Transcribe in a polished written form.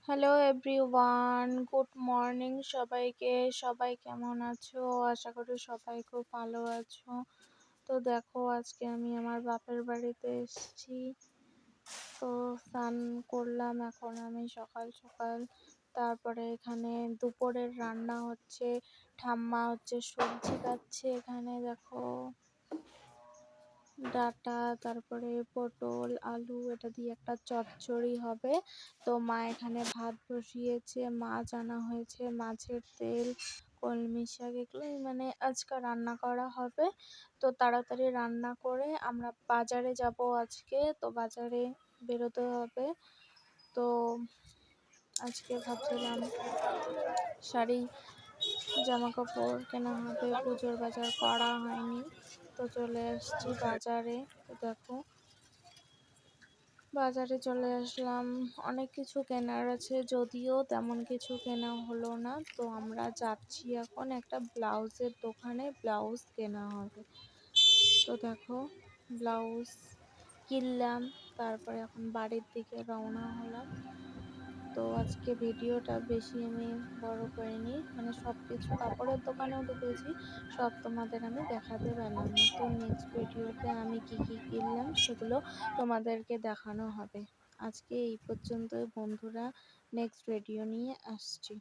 Hello everyone, good morning সবাইকে। সবাই কেমন আছো? আশা করি সবাই খুব ভালো আছো। তো দেখো, আজকে আমি আমার বাপের বাড়িতে এসেছি। তো স্নান করলাম এখন আমি সকাল সকাল। তারপরে এখানে দুপুরের রান্না হচ্ছে। ঠাম্মা সবজি কাটছে। এখানে দেখো, ডাঁটা, তারপরে পটল, আলু, এটা দিয়ে একটা চচ্চড়ি হবে। তো মা এখানে ভাত বসিয়েছে, মাছ আনা হয়েছে, মাছের তেল, কলমি শাক, এগুলোই মানে আজকে রান্না করা হবে। তো তাড়াতাড়ি রান্না করে আমরা বাজারে যাব আজকে। তো বাজারে বেরোতে হবে। তো আজকে ভাবছিলাম শাড়ি জামা কাপড় কেনা হবে, পুজোর বাজার করা হয়নি। তো চলে আসছি বাজারে। তো দেখো, বাজারে চলে আসলাম। অনেক কিছু কেনার আছে, যদিও তেমন কিছু কেনা হলো না। তো আমরা যাচ্ছি এখন একটা ব্লাউজের দোকানে, ব্লাউজ কেনা হবে। তো দেখো, ব্লাউজ কিনলাম, তারপরে এখন বাড়ির দিকে রওনা হলাম। তো আজকে ভিডিওটা বেশি আমি বড় করিনি, মানে সব কিছু কাপড়ের দোকানেও ঢুকেছি, সব তোমাদের আমি দেখাতে পারলাম না। তো নেক্সট ভিডিওতে আমি কি কি কিনলাম সেগুলো তোমাদেরকে দেখানো হবে। আজকে এই পর্যন্তই বন্ধুরা, নেক্সট ভিডিও নিয়ে আসছি।